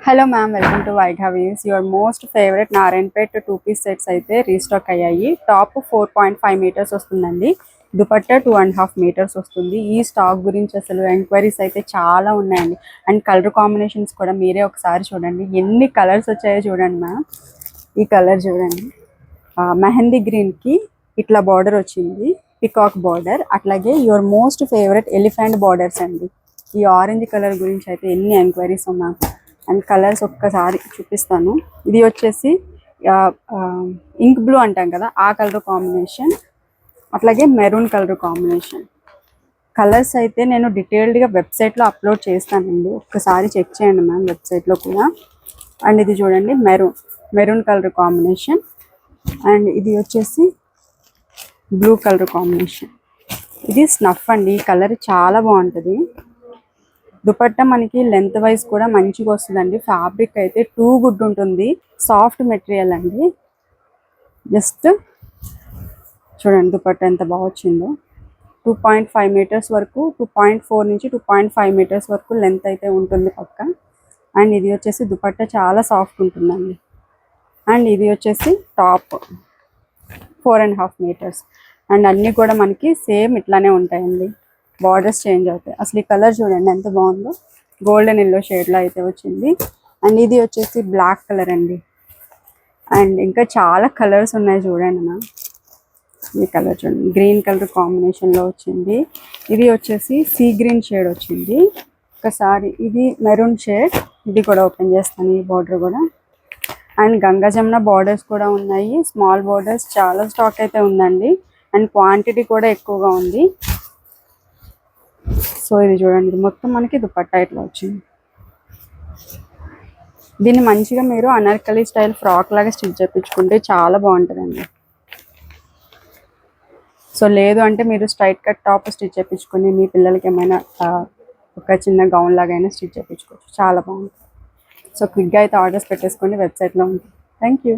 Hello ma'am, welcome to వైఘావీస్. Your most favourite Narayanpet 2 piece sets అయితే restock అయ్యాయి. Top 4.5 metres వస్తుందండి. దుపట్టా 2.5 మీటర్స్ వస్తుంది. ఈ స్టాక్ గురించి అసలు ఎంక్వైరీస్ అయితే చాలా ఉన్నాయండి. అండ్ కలర్ కాంబినేషన్స్ కూడా మీరే ఒకసారి చూడండి. ఎన్ని కలర్స్ వచ్చాయో చూడండి మ్యామ్. ఈ కలర్ చూడండి, మెహందీ గ్రీన్కి ఇట్లా బార్డర్ వచ్చింది, పికాక్ బార్డర్. అట్లాగే your most favourite elephant borders అండి. ఈ ఆరెంజ్ కలర్ గురించి అయితే ఎన్ని ఎంక్వైరీస్ ఉన్నాయి. అండ్ కలర్స్ ఒక్కసారి చూపిస్తాను. ఇది వచ్చేసి ఇంక్ బ్లూ అంటాం కదా, ఆ కలర్ కాంబినేషన్. అట్లాగే మెరూన్ కలర్ కాంబినేషన్. కలర్స్ అయితే నేను డీటెయిల్డ్గా వెబ్సైట్లో అప్లోడ్ చేస్తానండి, ఒక్కసారి చెక్ చేయండి మ్యామ్ వెబ్సైట్లో కూడా. అండ్ ఇది చూడండి, మెరూన్ కలర్ కాంబినేషన్. అండ్ ఇది వచ్చేసి బ్లూ కలర్ కాంబినేషన్. ఇది స్నఫ్ అండి. ఈ కలర్ చాలా బాగుంటుంది. దుపట్టా మనకి లెంత్ వైజ్ కూడా మంచిగా వస్తుందండి. ఫ్యాబ్రిక్ అయితే టూ గుడ్ ఉంటుంది. సాఫ్ట్ మెటీరియల్ అండి. జస్ట్ చూడండి దుపట్టా ఎంత బాగా వచ్చిందో. 2.5 మీటర్స్ వరకు, 2.4 నుంచి 2.5 మీటర్స్ వరకు లెంత్ అయితే ఉంటుంది పక్క. అండ్ ఇది వచ్చేసి దుపట్టా చాలా సాఫ్ట్ ఉంటుందండి. అండ్ ఇది వచ్చేసి టాప్ 4.5 మీటర్స్. అండ్ అన్నీ కూడా మనకి సేమ్ ఇట్లానే ఉంటాయండి. బార్డర్స్ చేంజ్ అవుతాయి. అసలు ఈ కలర్ చూడండి ఎంత బాగుందో, గోల్డెన్ ఎల్లో షేడ్లో అయితే వచ్చింది. అండ్ ఇది వచ్చేసి బ్లాక్ కలర్ అండి. అండ్ ఇంకా చాలా కలర్స్ ఉన్నాయి చూడండి మ్యామ్. ఈ కలర్ చూడండి, గ్రీన్ కలర్ కాంబినేషన్లో వచ్చింది. ఇది వచ్చేసి సీ గ్రీన్ షేడ్ వచ్చింది. ఒకసారి ఇది మెరూన్ షేడ్. ఇది కూడా ఓపెన్ చేస్తాను, ఈ బార్డర్ కూడా. అండ్ గంగా జమున బార్డర్స్ కూడా ఉన్నాయి, స్మాల్ బార్డర్స్. చాలా స్టాక్ అయితే ఉందండి. అండ్ క్వాంటిటీ కూడా ఎక్కువగా ఉంది. సో ఇది చూడండి, ఇది మొత్తం మనకి దుపట్టా ఇట్లా వచ్చింది. దీన్ని మంచిగా మీరు అనార్కలి స్టైల్ ఫ్రాక్ లాగా స్టిచ్ చేయించుకుంటే చాలా బాగుంటుందండి. సో లేదు అంటే మీరు స్ట్రైట్ కట్ టాప్ స్టిచ్ చేయించుకొని మీ పిల్లలకి ఏమైనా ఒక చిన్న గౌన్ లాగా అయినా స్టిచ్ చేయించుకోవచ్చు, చాలా బాగుంటుంది. సో క్విక్గా అయితే ఆర్డర్స్ పెట్టేసుకోండి, వెబ్సైట్లో ఉంటుంది. Thank you.